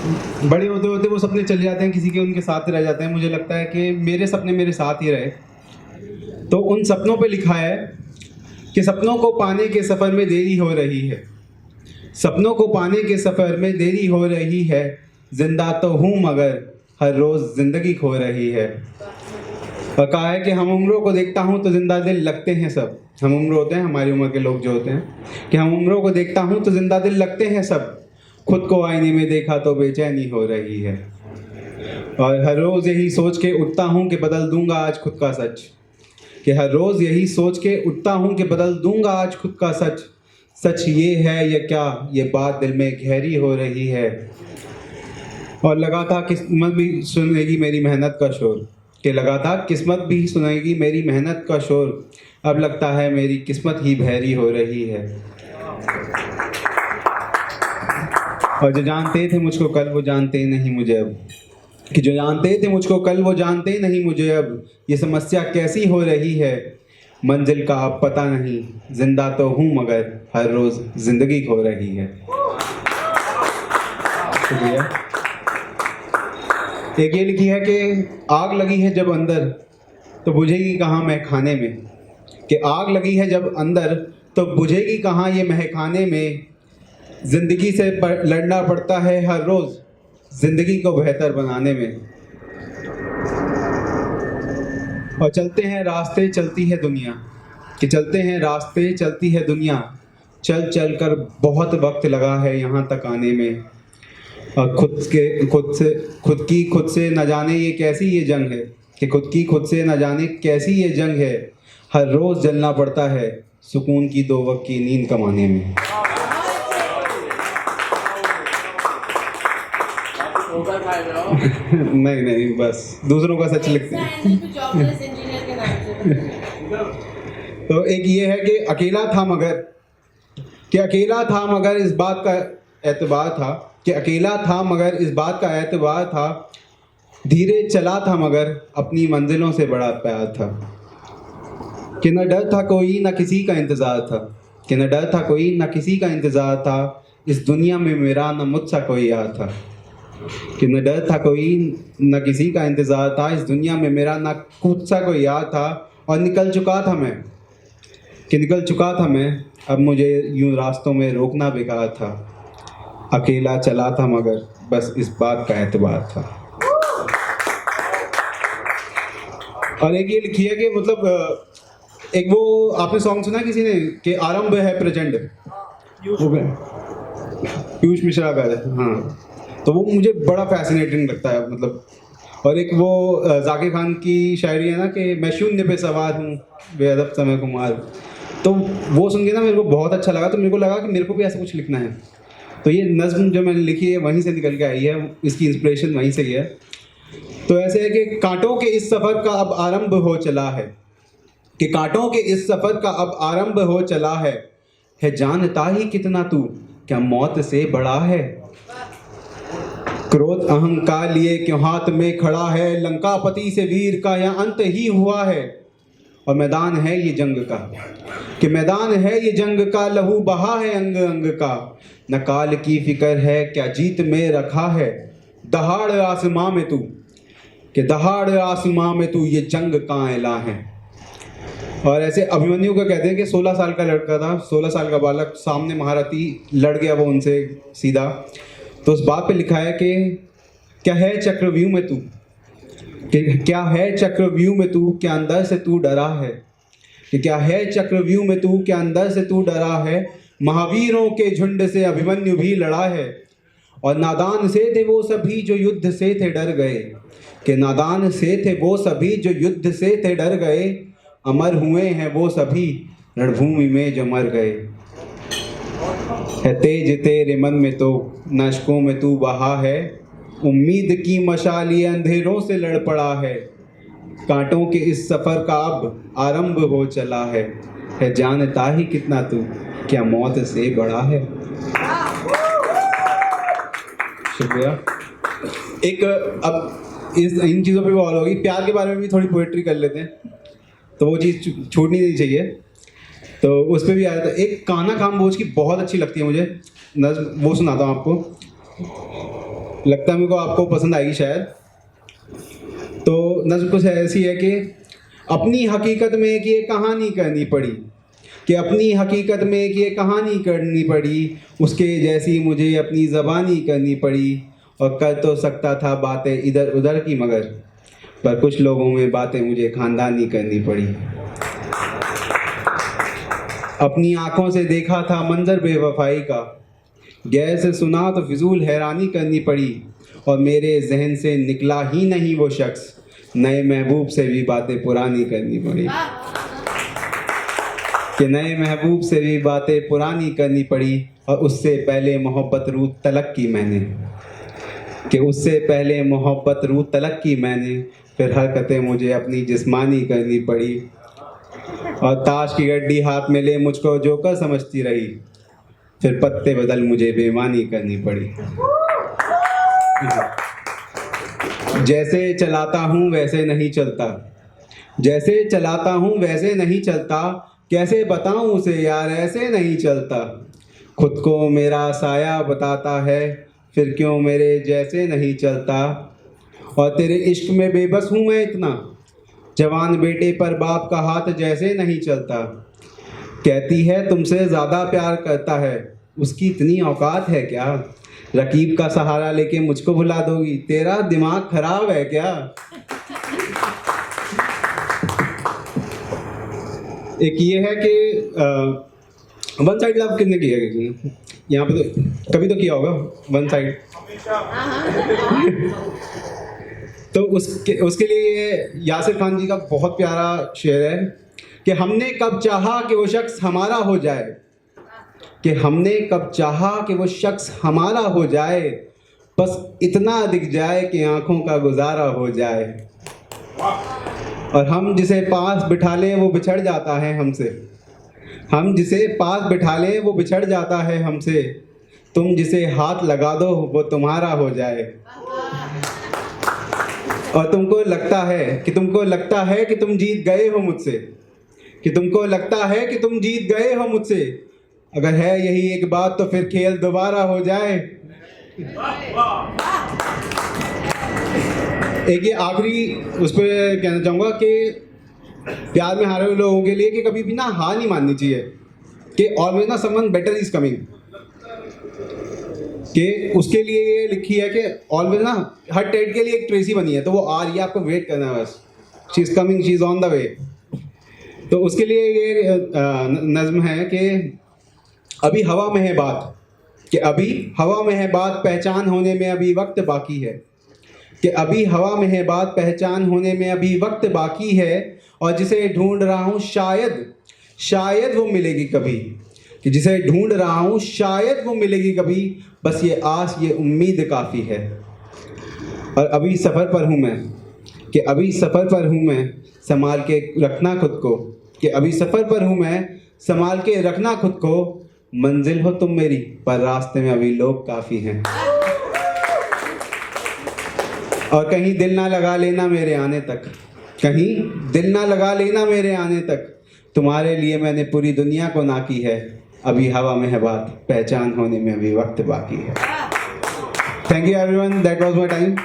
बड़े होते होते वो सपने चले जाते हैं, किसी के उनके साथ रह जाते हैं। मुझे लगता है कि मेरे सपने मेरे साथ ही रहे। तो उन सपनों पे लिखा है कि सपनों को पाने के सफ़र में देरी हो रही है, सपनों को पाने के सफ़र में देरी हो रही है, जिंदा तो हूँ मगर हर रोज़ ज़िंदगी खो रही है। और कहा है कि हम उम्रों को देखता हूँ तो जिंदा दिल लगते हैं सब। हम उम्र होते हैं, हमारी उम्र के लोग जो होते हैं, कि हम उम्रों को देखता हूँ तो जिंदा दिल लगते हैं सब। खुद को आईने में देखा तो बेचैनी हो रही है। और हर रोज़ यही सोच के उठता हूँ कि बदल दूंगा आज खुद का सच, कि हर रोज़ यही सोच के उठता हूँ कि बदल दूंगा आज खुद का सच। सच ये है या क्या, ये बात दिल में गहरी हो रही है। और लगा था किस्मत भी सुनेगी मेरी मेहनत का शोर, कि लगा था किस्मत भी सुनेगी मेरी मेहनत का शोर। अब लगता है मेरी किस्मत ही बहरी हो रही है। और जो जानते थे मुझको कल वो जानते ही नहीं मुझे अब, कि जो जानते थे मुझको कल वो जानते ही नहीं मुझे अब। ये समस्या कैसी हो रही है, मंजिल का अब पता नहीं, जिंदा तो हूँ मगर हर रोज़ ज़िंदगी खो रही है। शुक्रिया। एक ये लिखी है कि आग लगी है जब अंदर तो बुझेगी कहाँ महखाने में, कि आग लगी है जब अंदर तो बुझेगी कहाँ ये महखाने में। ज़िंदगी से लड़ना पड़ता है हर रोज़ ज़िंदगी को बेहतर बनाने में। और चलते हैं रास्ते चलती है दुनिया, कि चलते हैं रास्ते चलती है दुनिया, चल चल कर बहुत वक्त लगा है यहाँ तक आने में। और खुद से न जाने ये कैसी ये जंग है, कि खुद से न जाने कैसी ये जंग है। हर रोज़ जलना पड़ता है सुकून की 2 वक्त की नींद कमाने में। नहीं नहीं, बस दूसरों का सच लिखते हैं। तो एक ये है कि अकेला था मगर, कि अकेला था मगर इस बात का एतबार था, कि अकेला था मगर इस बात का एतबार था। धीरे चला था मगर अपनी मंजिलों से बड़ा प्यार था, कि न डर था कोई न किसी का इंतज़ार था, कि न डर था कोई न किसी का इंतज़ार था। इस दुनिया में मेरा न मुझसा कोई यार था, कि न डर था कोई न किसी का इंतज़ार था। इस दुनिया में मेरा ना खुद सा कोई यार था। और निकल चुका था मैं, कि निकल चुका था मैं, अब मुझे यूं रास्तों में रोकना बेकार था। अकेला चला था मगर बस इस बात का एतबार था। और एक ये लिखी है कि मतलब एक वो आपने सॉन्ग सुना किसी ने कि आरंभ है प्रचंड, पीयूष मिश्रा का है, हाँ। तो वो मुझे बड़ा फैसिनेटिंग लगता है मतलब। और एक वो जाकिर खान की शायरी है ना कि मैं शून्य पे सवार हूँ बेअदब समय कुमार। तो वो सुन के ना मेरे को बहुत अच्छा लगा, तो मेरे को लगा कि मेरे को भी ऐसा कुछ लिखना है। तो ये नज़्म जो मैंने लिखी है वहीं से निकल के आई है, इसकी इंस्पिरेशन वहीं से ही है। तो ऐसे है कि कांटों के इस सफ़र का अब आरंभ हो चला है, कि कांटों के इस सफ़र का अब आरंभ हो चला है जानता ही कितना तू क्या मौत से बड़ा है। क्रोध अहंकार लिए क्यों हाथ में खड़ा है, लंकापति से वीर का यह अंत ही हुआ है। और मैदान है ये जंग का, कि मैदान है ये जंग का, लहू बहा है अंग अंग का। न काल की फिक्र है क्या जीत में रखा है, दहाड़ आसमां में तू, कि दहाड़ आसमां में तू ये जंग का ऐलान है। और ऐसे अभिमन्यु का कहते हैं कि 16 साल का लड़का था, 16 साल का बालक, सामने महारथी लड़ गया वो उनसे सीधा। तो उस बात पे लिखा है कि क्या है चक्रव्यूह में तू, कि क्या है चक्रव्यूह में तू, क्या अंदर से तू डरा है, कि क्या है चक्रव्यूह में तू, क्या अंदर से तू डरा है। महावीरों के झुंड से अभिमन्यु भी लड़ा है, और नादान से थे वो सभी जो युद्ध से थे डर गए, कि नादान से थे वो सभी जो युद्ध से थे डर गए। अमर हुए हैं वो सभी रणभूमि में जो मर गए। है तेज तेरे मन में तो नशकों में तू बहा है, उम्मीद की मशाल ये अंधेरों से लड़ पड़ा है। कांटों के इस सफ़र का अब आरंभ हो चला है जानता ही कितना तू क्या मौत से बड़ा है। शुक्रिया। एक अब इन चीज़ों पे भी और होगी, प्यार के बारे में भी थोड़ी पोएट्री कर लेते हैं, तो वो चीज़ छूटनी नहीं चाहिए। तो उस पर भी आया था एक कान्हा कामबोज की, बहुत अच्छी लगती है मुझे, वो सुनाता हूँ आपको। लगता है मेरे को आपको पसंद आएगी शायद। तो नज़्म कुछ ऐसी है कि अपनी हकीकत में एक ये कहानी करनी पड़ी, कि अपनी हकीकत में एक ये कहानी करनी पड़ी, उसके जैसी मुझे अपनी ज़बानी करनी पड़ी। और कर तो सकता था बातें इधर उधर की, मगर पर कुछ लोगों में बातें मुझे ख़ानदानी करनी पड़ी। अपनी आँखों से देखा था मंज़र बेवफाई का, गैर से सुना तो फिजूल हैरानी करनी पड़ी। और मेरे जहन से निकला ही नहीं वो शख्स, नए महबूब से भी बातें पुरानी करनी पड़ी। कि नए महबूब से भी बातें पुरानी करनी पड़ी। और उससे पहले मोहब्बत रूह तलक की मैंने, कि उससे पहले मोहब्बत रूह तलक की मैंने, फिर हरकतें मुझे अपनी जिस्मानी करनी पड़ी। और ताश की गड्डी हाथ में ले मुझको जोकर समझती रही, फिर पत्ते बदल मुझे बेईमानी करनी पड़ी। जैसे चलाता हूँ वैसे नहीं चलता, जैसे चलाता हूँ वैसे नहीं चलता, कैसे बताऊँ उसे यार ऐसे नहीं चलता। खुद को मेरा साया बताता है, फिर क्यों मेरे जैसे नहीं चलता। और तेरे इश्क में बेबस हूँ मैं इतना, जवान बेटे पर बाप का हाथ जैसे नहीं चलता। कहती है तुमसे ज़्यादा प्यार करता है, उसकी इतनी औकात है क्या। रकीब का सहारा लेके मुझको भुला दोगी, तेरा दिमाग खराब है क्या। एक ये है कि वन साइड लव किसने किया है यहाँ पे, तो कभी तो किया होगा वन साइड। तो उसके लिए यासिर खान जी का बहुत प्यारा शेर है कि हमने कब चाहा कि वो शख्स हमारा हो जाए, कि हमने कब चाहा कि वो शख्स हमारा हो जाए, बस इतना दिख जाए कि आंखों का गुजारा हो जाए। और हम जिसे पास बिठा लें वो बिछड़ जाता है हमसे, हम जिसे पास बिठा लें वो बिछड़ जाता है हमसे, तुम जिसे हाथ लगा दो वो तुम्हारा हो जाए। और तुमको लगता है कि तुम जीत गए हो मुझसे, कि तुमको लगता है कि तुम जीत गए हो मुझसे, अगर है यही एक बात तो फिर खेल दोबारा हो जाए। एक ये आखिरी उस पर कहना चाहूँगा कि प्यार में हारे हुए लोगों के लिए कि कभी भी ना हार नहीं माननी चाहिए, कि ऑलवेज ना समवन बेटर इज कमिंग, कि उसके लिए ये लिखी है कि ऑलवेज ना हर टेट के लिए एक ट्रेसी बनी है, तो वो आ रही है, आपको वेट करना है बस, she is coming, she is on the way. तो उसके लिए ये नज़्म है कि अभी हवा में है बात, कि अभी हवा में है बात, पहचान होने में अभी वक्त बाकी है, कि अभी हवा में है बात, पहचान होने में अभी वक्त बाकी है। और जिसे ढूंढ रहा हूँ शायद वो मिलेगी कभी, कि जिसे ढूंढ रहा हूँ शायद वो मिलेगी कभी, बस ये आस ये उम्मीद काफ़ी है। और अभी सफ़र पर हूँ मैं, कि अभी सफ़र पर हूँ मैं, संभाल के रखना खुद को, कि अभी सफ़र पर हूँ मैं, संभाल के रखना खुद को। मंजिल हो तुम मेरी पर रास्ते में अभी लोग काफ़ी हैं। और कहीं दिल ना लगा लेना मेरे आने तक, कहीं दिल ना लगा लेना मेरे आने तक, तुम्हारे लिए मैंने पूरी दुनिया को ना की है, अभी हवा में है बात, पहचान होने में अभी वक्त बाकी है। Thank you everyone, that was my time.